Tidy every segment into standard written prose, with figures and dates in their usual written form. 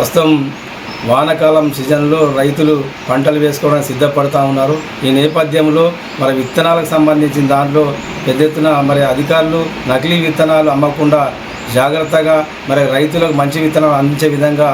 ప్రస్తుతం వానాకాలం సీజన్లో రైతులు పంటలు వేసుకోవడానికి సిద్ధపడుతూ ఉన్నారు. ఈ నేపథ్యంలో మరి విత్తనాలకు సంబంధించిన దాంట్లో పెద్ద ఎత్తున మరి అధికారులు నకిలీ విత్తనాలు అమ్మకుండా జాగ్రత్తగా మరి రైతులకు మంచి విత్తనాలు అందించే విధంగా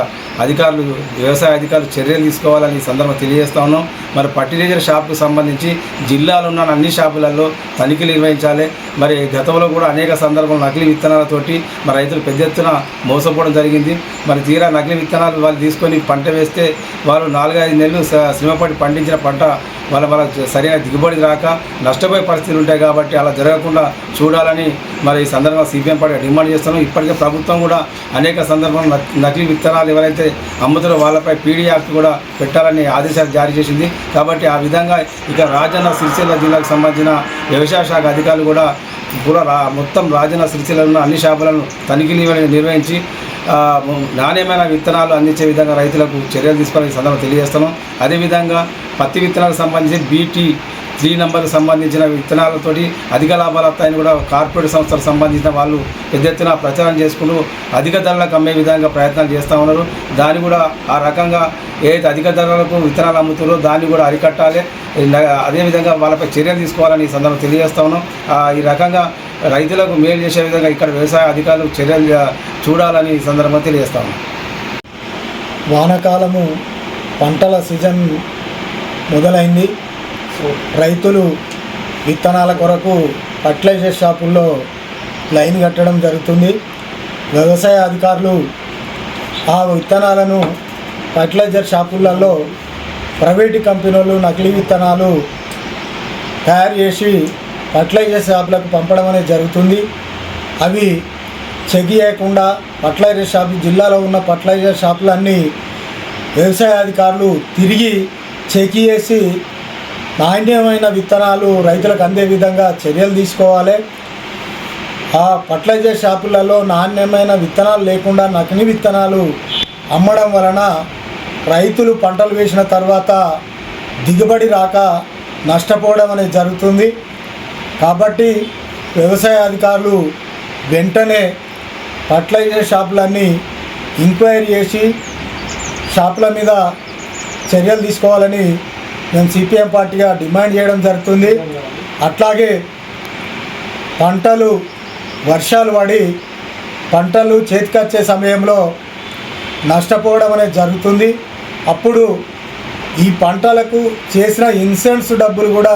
వ్యవసాయ అధికారులు చర్యలు తీసుకోవాలని ఈ సందర్భంగా తెలియజేస్తా ఉన్నాం. మరి ఫర్టిలైజర్ షాప్కు సంబంధించి జిల్లాలో ఉన్న అన్ని షాపులలో తనిఖీలు నిర్వహించాలి. మరి గతంలో కూడా అనేక సందర్భాలు నకిలీ విత్తనాలతోటి మరి రైతులు పెద్ద ఎత్తున మోసపోవడం జరిగింది. మరి తీరా నకిలీ విత్తనాలు వాళ్ళు తీసుకొని పంట వేస్తే వాళ్ళు 4-5 నెలలు శ్రమపడి పండించిన పంట వాళ్ళకి సరైన దిగుబడి రాక నష్టపోయే పరిస్థితులు ఉంటాయి. కాబట్టి అలా జరగకుండా చూడాలని మరి ఈ సందర్భంగా సిపిఎం పార్టీ డిమాండ్ చేస్తున్నాం. ఇప్పటికే ప్రభుత్వం కూడా అనేక సందర్భంలో నకిలీ విత్తనాలు ఎవరైతే అమ్ముతారో వాళ్ళపై పీడీ యాక్ట్ కూడా పెట్టాలని ఆదేశాలు జారీ చేసింది. కాబట్టి ఆ విధంగా ఇక రాజన్న సిరిసిల్ల జిల్లాకు సంబంధించిన వ్యవసాయ శాఖ అధికారులు కూడా మొత్తం రాజన్న సిరిసిల్లలో ఉన్న అన్ని షాపులను తనిఖీలు నిర్వహించి నాణ్యమైన విత్తనాలు అందించే విధంగా రైతులకు చర్యలు తీసుకోవాలని సందర్భంగా తెలియజేస్తున్నాం. అదేవిధంగా పత్తి విత్తనాలకు సంబంధించి BT 3 నంబర్కు సంబంధించిన విత్తనాలతోటి అధిక లాభాలు వస్తాయని కూడా కార్పొరేట్ సంస్థలకు సంబంధించిన వాళ్ళు పెద్ద ఎత్తున ప్రచారం చేసుకుంటూ అధిక ధరలకు అమ్మే విధంగా ప్రయత్నాలు చేస్తూ ఉన్నారు. దాన్ని కూడా ఆ రకంగా ఏదైతే అధిక ధరలకు విత్తనాలు అమ్ముతారో దాన్ని కూడా అరికట్టాలి. అదేవిధంగా వాళ్ళపై చర్యలు తీసుకోవాలని ఈ సందర్భంగా తెలియజేస్తా ఉన్నాం. ఈ రకంగా రైతులకు మేలు చేసే విధంగా ఇక్కడ వ్యవసాయ అధికారులు చర్యలు చూడాలని ఈ సందర్భంగా తెలియజేస్తా ఉన్నాం. వానాకాలము పంటల సీజన్ మొదలైంది. రైతులు విత్తనాల కొరకు ఫర్టిలైజర్ షాపుల్లో లైన్ కట్టడం జరుగుతుంది. వ్యవసాయ అధికారులు ఆ విత్తనాలను ఫర్టిలైజర్ షాపులలో ప్రైవేటు కంపెనీలు నకిలీ విత్తనాలు తయారు చేసి ఫర్టిలైజర్ షాపులకు పంపడం అనేది జరుగుతుంది. అవి చెక్ చేయకుండా ఫర్టిలైజర్ షాపు జిల్లాలో ఉన్న ఫర్టిలైజర్ షాపులన్నీ వ్యవసాయ అధికారులు తిరిగి చెక్ చేసి నాణ్యమైన విత్తనాలు రైతులకు అందే విధంగా చర్యలు తీసుకోవాలి. ఆ ఫర్టిలైజర్ షాపులలో నాణ్యమైన విత్తనాలు లేకుండా నకిలీ విత్తనాలు అమ్మడం వలన రైతులు పంటలు వేసిన తర్వాత దిగుబడి రాక నష్టపోవడం అనేది జరుగుతుంది. కాబట్టి వ్యవసాయ అధికారులు వెంటనే ఫర్టిలైజర్ షాపులన్నీ ఎంక్వైరీ చేసి షాపుల మీద చర్యలు తీసుకోవాలని మేము సిపిఎం పార్టీగా డిమాండ్ చేయడం జరుగుతుంది. అట్లాగే వర్షాలు పడి పంటలు చేతికొచ్చే సమయంలో నష్టపోవడం అనేది జరుగుతుంది. అప్పుడు ఈ పంటలకు చేసిన ఇన్సూరెన్స్ డబ్బులు కూడా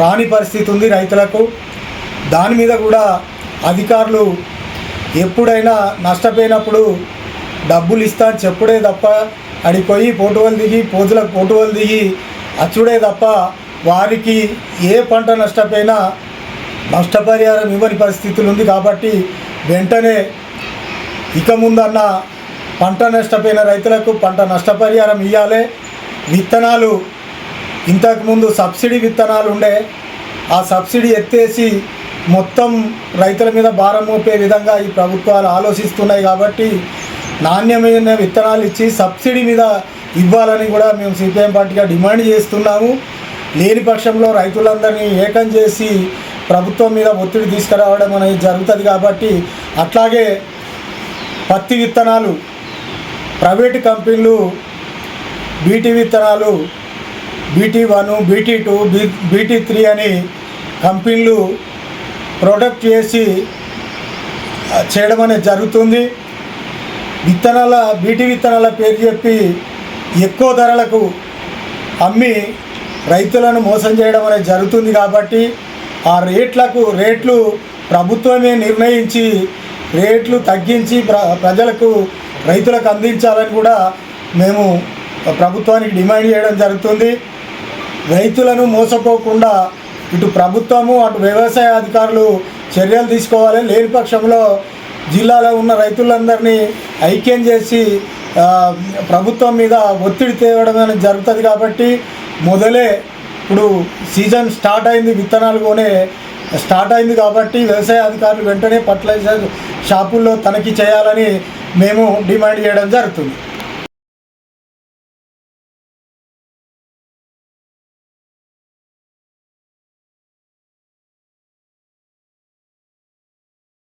రాని పరిస్థితి ఉంది రైతులకు. దాని మీద కూడా అధికారులు ఎప్పుడైనా నష్టపోయినప్పుడు డబ్బులు ఇస్తా అని చెప్పుడే తప్ప అడిపోయి పోతులకు పోటువలు దిగి అచ్చుడే తప్ప వారికి ఏ పంట నష్టపోయినా నష్టపరిహారం ఇవ్వని పరిస్థితులు ఉంది. కాబట్టి వెంటనే ఇక ముందన్న పంట నష్టపోయిన రైతులకు పంట నష్టపరిహారం ఇవ్వాలి. విత్తనాలు ఇంతకుముందు సబ్సిడీ విత్తనాలు ఉండే ఆ సబ్సిడీ ఎత్తేసి మొత్తం రైతుల మీద భారం మోపే విధంగా ఈ ప్రభుత్వాలు ఆలోచిస్తున్నాయి. కాబట్టి నాణ్యమైన విత్తనాలు ఇచ్చి సబ్సిడీ మీద ఇవ్వాలని కూడా మేము సిపిఎం పార్టీగా డిమాండ్ చేస్తున్నాము. లేని పక్షంలో రైతులందరినీ ఏకం చేసి ప్రభుత్వం మీద ఒత్తిడి తీసుకురావడం అనేది జరుగుతుంది. కాబట్టి అట్లాగే పత్తి విత్తనాలు ప్రైవేటు కంపెనీలు BT విత్తనాలు BT1, BT2, BT3 అని కంపెనీలు ప్రొడక్ట్ చేసి చేయడం అనేది జరుగుతుంది. BT విత్తనాల పేరు చెప్పి ఎక్కువ ధరలకు అమ్మి రైతులను మోసం చేయడం అనేది జరుగుతుంది. కాబట్టి ఆ రేట్లు ప్రభుత్వమే నిర్ణయించి రేట్లు తగ్గించి రైతులకు అందించాలని కూడా మేము ప్రభుత్వానికి డిమాండ్ చేయడం జరుగుతుంది. రైతులను మోసపోకుండా ఇటు ప్రభుత్వము అటు వ్యవసాయ అధికారులు చర్యలు తీసుకోవాలి. లేని పక్షంలో జిల్లాలో ఉన్న రైతులందరినీ ఐక్యం చేసి ప్రభుత్వం మీద ఒత్తిడి తేవడం అనేది జరుగుతుంది. కాబట్టి ఇప్పుడు సీజన్ స్టార్ట్ అయింది, విత్తనాలు కొనే స్టార్ట్ అయింది. కాబట్టి వ్యవసాయ అధికారులు వెంటనే ఫర్టిలైజర్ షాపుల్లో తనిఖీ చేయాలని మేము డిమాండ్ చేయడం జరుగుతుంది.